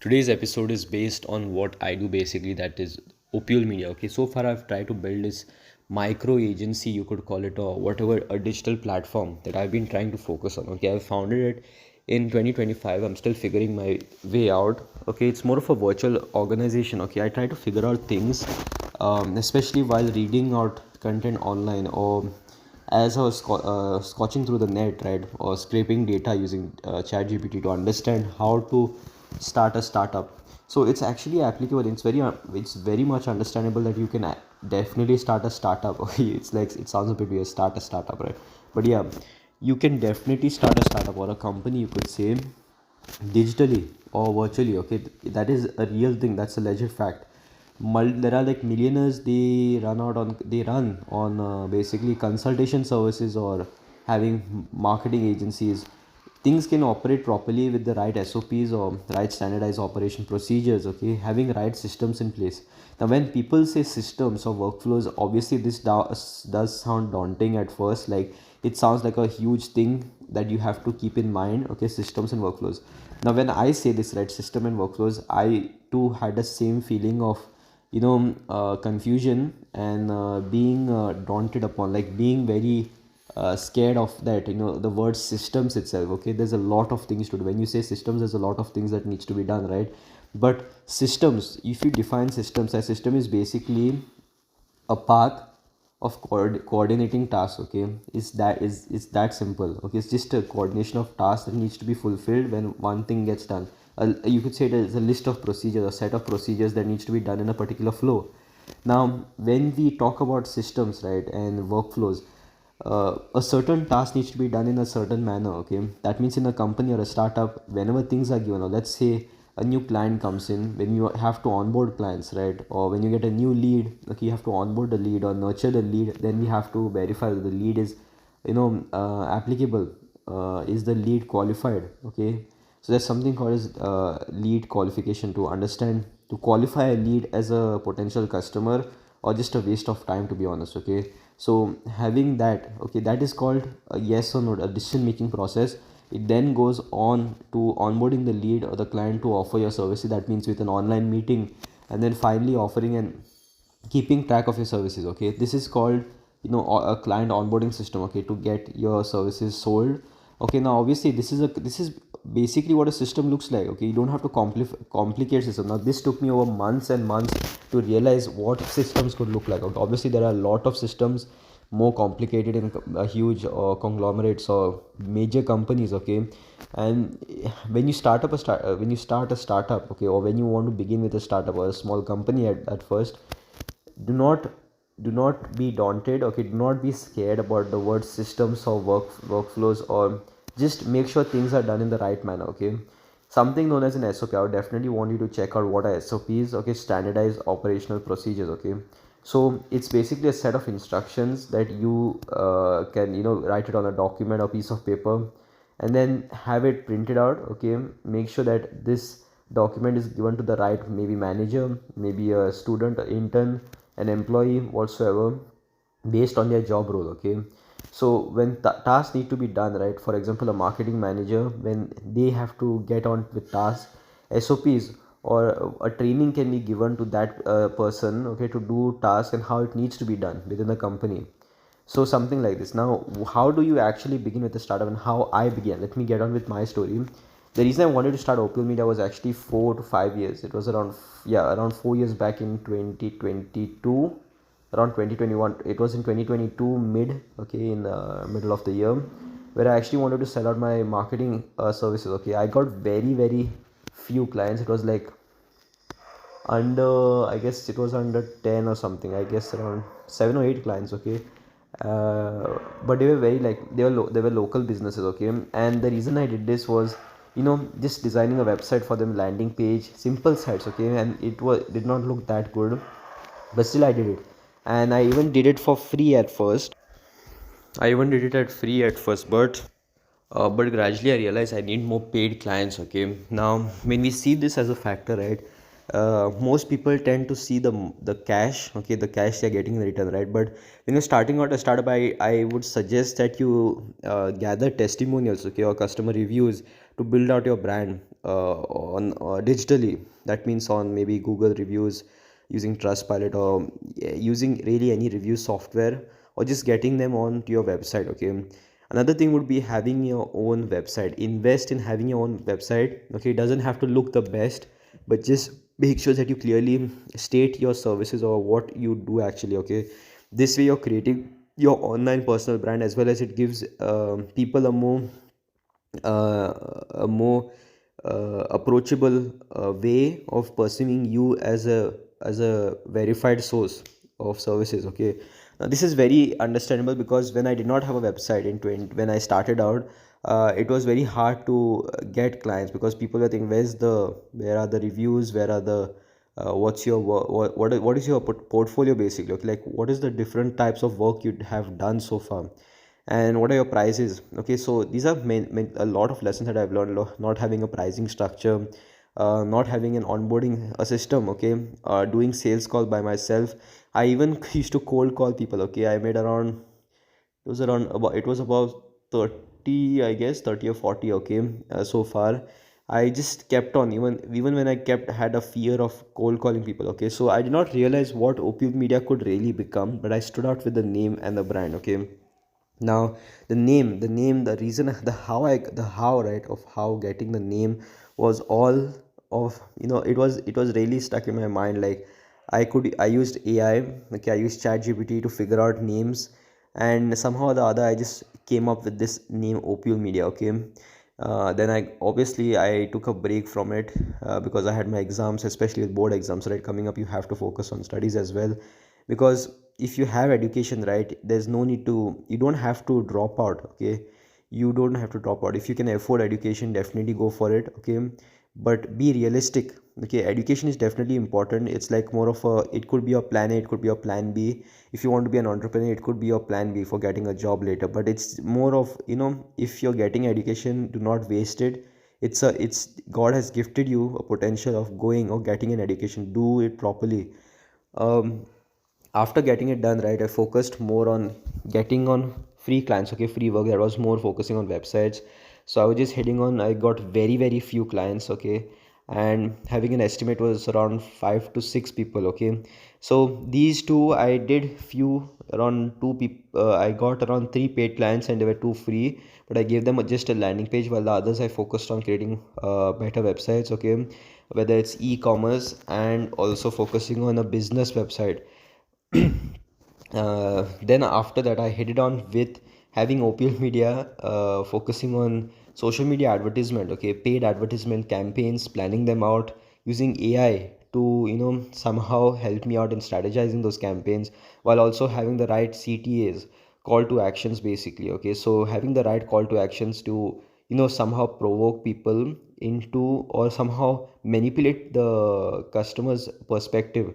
Today's episode is based on what I do basically, that is Opule Media. Okay, so far I've tried to build this micro agency, you could call it, or whatever, a digital platform that I've been trying to focus on. Okay, I founded it in 2025. I'm still figuring my way out. Okay, it's more of a virtual organization. Okay, I try to figure out things, especially while reading out content online, or as I was scotching through the net, right, or scraping data using ChatGPT to understand how to start a startup. So it's actually applicable. It's very much understandable that you can definitely start a startup. Okay, it's like, it sounds a bit weird, start a startup, right? But yeah, you can definitely start a startup or a company, you could say, digitally or virtually. Okay, that is a real thing. That's a legit fact. There are like millionaires, they run on basically consultation services or having marketing agencies. Things can operate properly with the right SOPs or right standardized operation procedures. Okay, having right systems in place. Now when people say systems or workflows, obviously this does sound daunting at first. Like, it sounds like a huge thing that you have to keep in mind. Okay, systems and workflows. Now when I say this, right, system and workflows, I too had the same feeling of, confusion and being daunted upon, like being very scared of that, the word systems itself. Okay, there's a lot of things to do. When you say systems, there's a lot of things that needs to be done, right? But systems, if you define systems, a system is basically a path of coordinating tasks. Okay, is that simple. Okay, it's just a coordination of tasks that needs to be fulfilled when one thing gets done. You could say it is a list of procedures, a set of procedures that needs to be done in a particular flow. Now when we talk about systems, right, and workflows, a certain task needs to be done in a certain manner. Okay, that means in a company or a startup, whenever things are given, or let's say a new client comes in, when you have to onboard clients, right, or when you get a new lead, okay, you have to onboard the lead or nurture the lead. Then we have to verify that the lead is, applicable. Is the lead qualified? Okay, so there's something called as lead qualification, to understand, to qualify a lead as a potential customer or just a waste of time, to be honest. Okay, so having that, okay, that is called a yes or no, a decision making process. It then goes on to onboarding the lead or the client to offer your services. That means with an online meeting, and then finally offering and keeping track of your services. Okay, this is called, a client onboarding system. Okay, to get your services sold. Okay, now obviously this is basically what a system looks like. Okay, you don't have to complicate system. Now this took me over months and months to realize what systems could look like. Okay, obviously there are a lot of systems more complicated in huge conglomerates or major companies. Okay, and when you start a startup, okay, or when you want to begin with a startup or a small company at first, do not do not be daunted. Okay, do not be scared about the word systems or workflows, or just make sure things are done in the right manner. Okay, something known as an SOP, I would definitely want you to check out what are SOPs. Okay, standardized operational procedures. Okay, so it's basically a set of instructions that you can, write it on a document or piece of paper, and then have it printed out. Okay, make sure that this document is given to the right, maybe manager, maybe a student, an intern, an employee, whatsoever, based on their job role. Okay, so when tasks need to be done, right, for example, a marketing manager, when they have to get on with tasks, SOPs or a training can be given to that person, okay, to do tasks and how it needs to be done within the company. So something like this. Now how do you actually begin with a startup, and how I began? Let me get on with my story. The reason I wanted to start Opule Media was actually 4 to 5 years. It was around, yeah, around 4 years back in 2022, around 2021. It was in 2022 mid, okay, in the middle of the year, where I actually wanted to sell out my marketing services. Okay, I got very few clients. It was like under, I guess it was under 10 or something. I guess around 7 or 8 clients. Okay, but they were very, like, they were local businesses. Okay, and the reason I did this was, just designing a website for them, landing page, simple sites. Okay, and did not look that good, but still I did it. And I even did it for free at first. I even did it at free at first, but gradually I realized I need more paid clients. Okay, now when we see this as a factor, right, most people tend to see the cash. Okay, the cash they're getting in return, right? But when you're starting out a startup, I would suggest that you gather testimonials, okay, or customer reviews, to build out your brand on digitally. That means on maybe Google reviews, using Trustpilot, or using really any review software, or just getting them onto your website. Okay, another thing would be having your own website. Invest in having your own website. Okay, it doesn't have to look the best, but just make sure that you clearly state your services or what you do actually. Okay, this way you're creating your online personal brand, as well as it gives people a more approachable way of perceiving you as a verified source of services. Okay, now this is very understandable, because when I did not have a website in 20, when I started out, it was very hard to get clients, because people were thinking, where are the reviews, where are the what's your what is your portfolio basically. Okay, like what is the different types of work you have done so far, and what are your prices. Okay, so these are a lot of lessons that I've learned. Not having a pricing structure, not having an onboarding a system. Okay, doing sales call by myself. I even used to cold call people. Okay, I made around, it was about 30, I guess 30 or 40. Okay, so far I just kept on, even when I kept had a fear of cold calling people. Okay, so I did not realize what Opule Media could really become, but I stood out with the name and the brand. Okay, now the reason, the how, right, of how getting the name was all of, it was really stuck in my mind. Like I used AI. Okay, I used ChatGPT to figure out names, and somehow or the other I just came up with this name, Opule Media. Okay, then I took a break from it, because I had my exams, especially with board exams, right, coming up. You have to focus on studies as well, because if you have education, right, there's no need to, you don't have to drop out. Okay, you don't have to drop out. If you can afford education, definitely go for it. Okay, but be realistic. Okay, education is definitely important. It's like more of a, it could be your plan A, it could be your plan B. If you want to be an entrepreneur, it could be your plan B for getting a job later. But it's more of, if you're getting education, do not waste it. It's God has gifted you a potential of going or getting an education. Do it properly. um After getting it done, right, I focused more on getting on free clients. Okay, free work, that was more focusing on websites. So I was just heading on, I got very very few clients. Okay, and having an estimate was around 5 to 6 people. Okay, so these two I did few, around two people. I got around three paid clients, and there were two free, but I gave them just a landing page, while the others I focused on creating better websites. Okay, whether it's e-commerce, and also focusing on a business website. Then after that, I headed on with having Opule Media, focusing on social media advertisement. Okay, paid advertisement campaigns, planning them out using AI to, somehow help me out in strategizing those campaigns, while also having the right CTAs, call to actions basically. Okay, so having the right call to actions to, somehow provoke people into, or somehow manipulate the customer's perspective.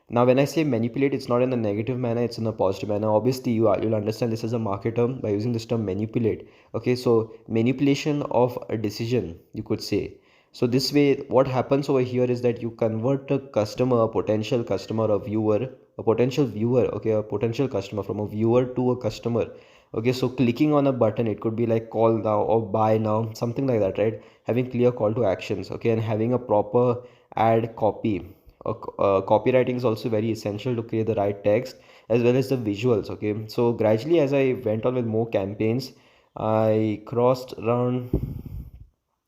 Now, when I say manipulate, it's not in a negative manner, it's in a positive manner. Obviously, you'll understand this as a market term by using this term manipulate. Okay, so manipulation of a decision, you could say. So this way, what happens over here is that you convert a customer, a potential customer, a potential viewer, okay, a potential customer, from a viewer to a customer. Okay, so clicking on a button, it could be like call now or buy now, something like that, right? Having clear call to actions, okay, and having a proper ad copy. Copywriting is also very essential to create the right text, as well as the visuals. Okay, so gradually, as I went on with more campaigns, I crossed around,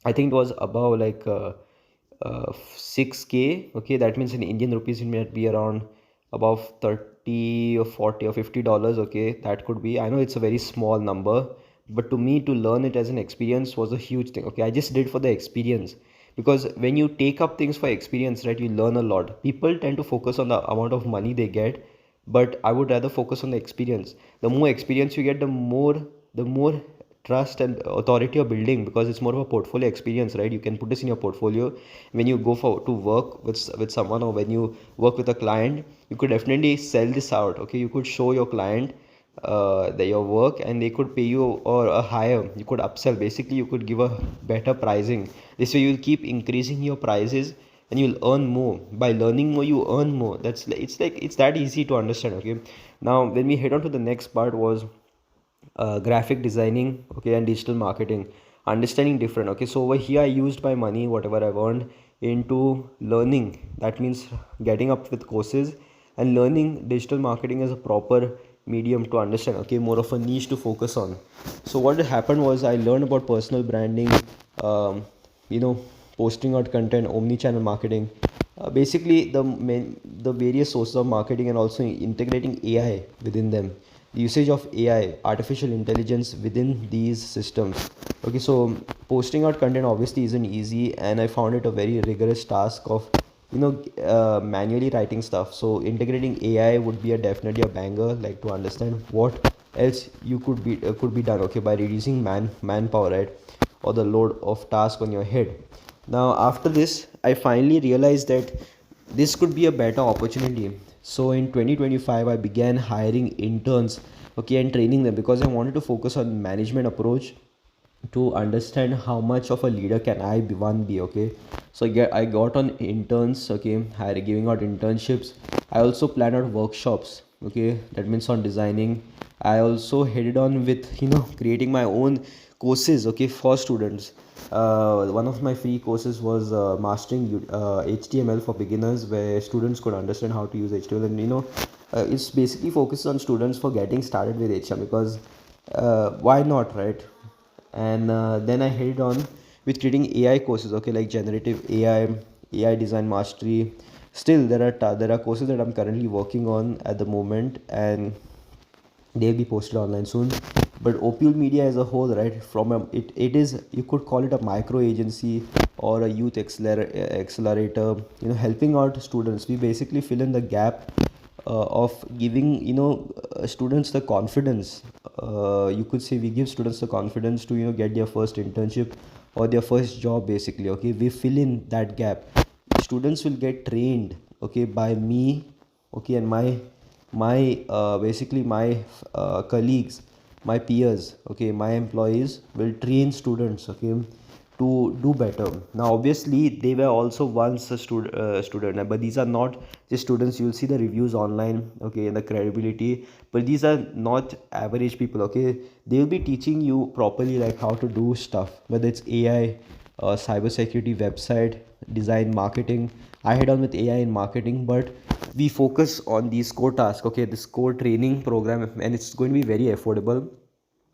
I think it was above like 6K. Okay, that means in Indian rupees it might be around above 30 or 40 or $50. Okay, that could be. I know it's a very small number, but to me, to learn it as an experience was a huge thing. Okay, I just did for the experience, because when you take up things for experience, right, you learn a lot. People tend to focus on the amount of money they get, but I would rather focus on the experience. The more experience you get, the more trust and authority you're building, because it's more of a portfolio experience, right? You can put this in your portfolio when you go for to work with someone, or when you work with a client. You could definitely sell this out. Okay, you could show your client your work, and they could pay you or a higher. You could upsell, basically you could give a better pricing. This way you'll keep increasing your prices, and you'll earn more. By learning more, you earn more. It's that easy to understand. Okay, now when we head on to the next part, was graphic designing, okay, and digital marketing. understanding different. Okay, so over here I used my money, whatever I've earned, into learning. That means getting up with courses and learning digital marketing as a proper medium to understand. Okay, more of a niche to focus on. So what happened was I learned about personal branding, um, you know posting out content, omni-channel marketing, basically the various sources of marketing, and also integrating AI within them, the usage of AI, artificial intelligence within these systems. Okay, so posting out content obviously isn't easy, and I found it a very rigorous task of manually writing stuff. So integrating AI would be a definitely a banger, like to understand what else you could be done, okay, by reducing manpower, right, or the load of task on your head. Now after this I finally realized that this could be a better opportunity. So in 2025 I began hiring interns, okay, and training them, because I wanted to focus on management approach to understand how much of a leader can I be, okay. So I got on interns, okay, giving out internships. I also planned out workshops, okay, that means on designing. I also headed on with creating my own courses, okay, for students. One of my free courses was mastering HTML for beginners, where students could understand how to use HTML. And it's basically focused on students for getting started with HTML, because why not, right? And then I headed on with creating AI courses, okay, like generative AI design mastery. Still there are courses that I'm currently working on at the moment, and they'll be posted online soon. But Opule Media as a whole, right, it is, you could call it a micro agency or a youth accelerator, helping out students. We basically fill in the gap of giving students the confidence. You could say we give students the confidence to get their first internship or their first job, basically. Okay, we fill in that gap. Students will get trained, okay, by me, okay, and my basically my colleagues, my peers, okay, my employees will train students, okay, to do better. Now obviously they were also once a student, but these are not just students. You'll see the reviews online, okay, and the credibility, but these are not average people, okay. They'll be teaching you properly, like how to do stuff, whether it's AI, cybersecurity, website design, marketing. I head on with AI in marketing, but we focus on these core tasks, okay, this core training program, and it's going to be very affordable.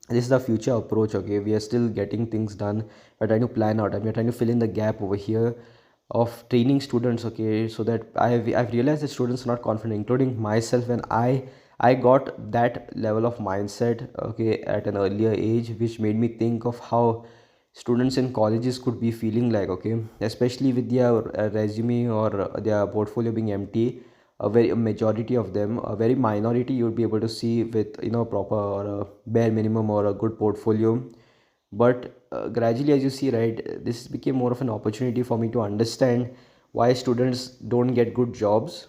This is the future approach, okay. We are still getting things done. We're trying to plan out, and we're trying to fill in the gap over here of training students, okay. So that I've realized that students are not confident, including myself, and I got that level of mindset, okay, at an earlier age, which made me think of how students in colleges could be feeling like, okay, especially with their resume or their portfolio being empty. A majority of them, a very minority, you'll be able to see with proper or a bare minimum or a good portfolio. But gradually, as you see, right, this became more of an opportunity for me to understand why students don't get good jobs,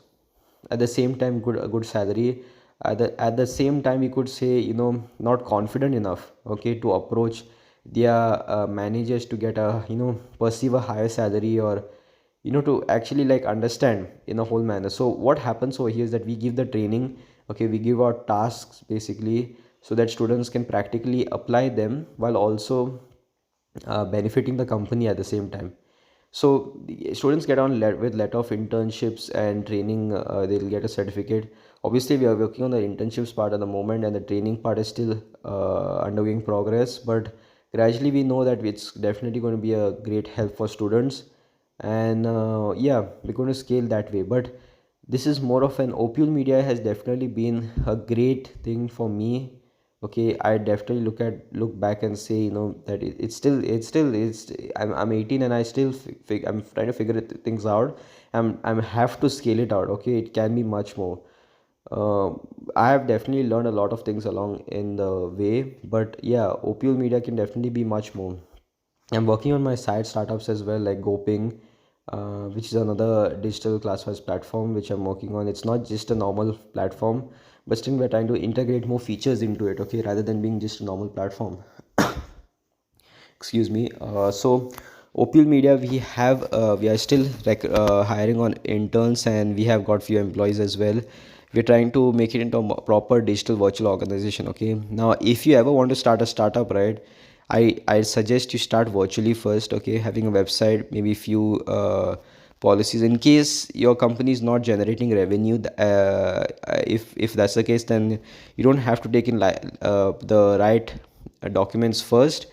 at the same time a good salary, at the same time, you could say, not confident enough, okay, to approach their managers to get a perceive a higher salary, or to actually like understand in a whole manner. So what happens over here is that we give the training, okay, we give out tasks basically, so that students can practically apply them while also benefiting the company at the same time. So the students get on with letter of internships and training. They'll get a certificate. Obviously we are working on the internships part at the moment, and the training part is still undergoing progress, but gradually we know that it's definitely going to be a great help for students. And yeah, we're going to scale that way. But this is more of an Opule Media has definitely been a great thing for me. Okay, I definitely look back and say, that I'm 18, and I still I'm trying to figure things out. I'm have to scale it out. Okay, it can be much more. uh, I have definitely learned a lot of things along in the way, but yeah, Opule Media can definitely be much more. I'm working on my side startups as well, like GoPing, which is another digital classifieds platform which I'm working on. It's not just a normal platform, but still we're trying to integrate more features into it, okay, rather than being just a normal platform. Excuse me. So Opule Media, we are still hiring on interns, and we have got few employees as well. We're trying to make it into a proper digital virtual organization, okay. Now if you ever want to start a startup, right, I suggest you start virtually first, okay, having a website, maybe few policies in case your company is not generating revenue. If that's the case, then you don't have to take in the right documents first,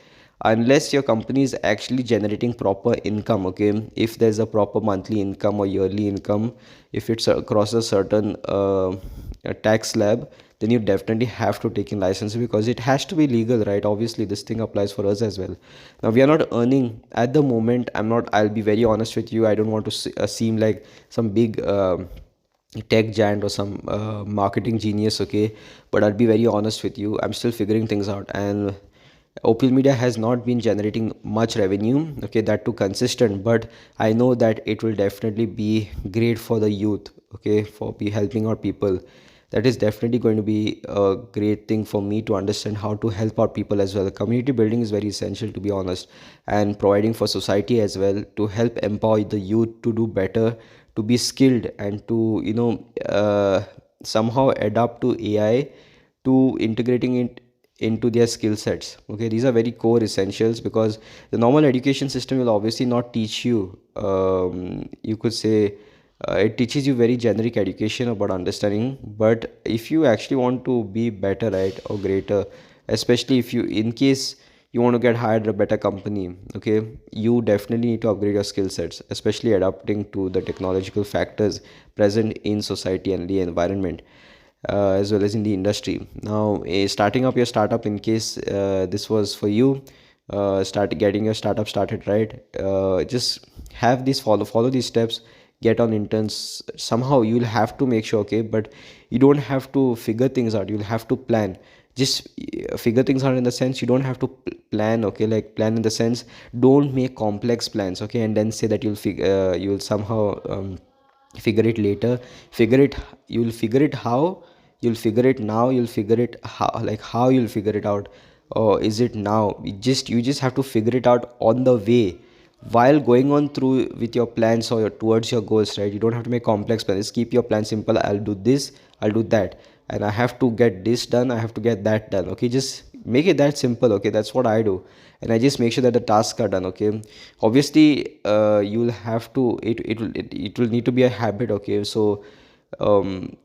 unless your company is actually generating proper income, okay. If there's a proper monthly income or yearly income, if it's across a certain tax slab, then you definitely have to take in license, because it has to be legal, right? Obviously this thing applies for us as well. Now we are not earning at the moment. I'll be very honest with you, I don't want to seem like some big tech giant or some marketing genius, okay. But I'll be very honest with you, I'm still figuring things out, and Opule Media has not been generating much revenue, okay, that too consistent, but I know that it will definitely be great for the youth, okay, for be helping out people. That is definitely going to be a great thing for me to understand how to help out people as well. Community building is very essential, to be honest, and providing for society as well, to help empower the youth to do better, to be skilled, and to somehow adapt to AI, to integrating it into their skill sets, okay. These are very core essentials, because the normal education system will obviously not teach you, you could say, it teaches you very generic education about understanding. But if you actually want to be better, right, or greater, especially if you, in case you want to get hired at a better company, okay, you definitely need to upgrade your skill sets, especially adapting to the technological factors present in society and the environment, as well as in the industry. Now, starting up your startup, in case this was for you, start getting your startup started, right? Just have these, follow these steps, get on interns. Somehow you'll have to make sure, okay, but you don't have to figure things out, you'll have to plan. Just figure things out in the sense, you don't have to plan, okay, like plan in the sense, don't make complex plans, okay, and then say that you'll somehow figure it later. Figure it, you'll figure it how, you'll figure it now, you'll figure it how, like how you'll figure it out, or is it now, you just have to figure it out on the way, while going on through with your plans, or towards your goals, right? You don't have to make complex plans, just keep your plan simple. I'll do this, I'll do that, and I have to get this done, I have to get that done, okay. Just make it that simple, okay. That's what I do, and I just make sure that the tasks are done, okay. Obviously you'll have to, it will need to be a habit, okay. So um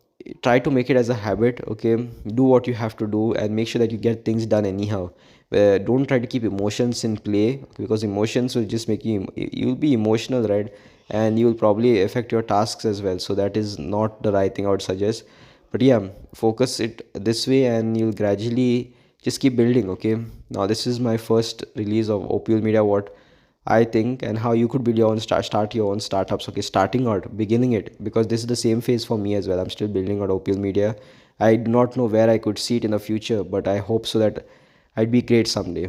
try to make it as a habit, okay. Do what you have to do, and make sure that you get things done anyhow. Don't try to keep emotions in play, because emotions will just make you, you'll be emotional, right? And you will probably affect your tasks as well, so that is not the right thing I would suggest. But yeah, focus it this way, and you'll gradually just keep building, okay. Now this is my first release of Opule Media, what I think, and how you could build your own start your own startups, okay. Starting out, beginning it, because this is the same phase for me as well. I'm still building out Opule Media. I do not know where I could see it in the future, but I hope so that I'd be great someday.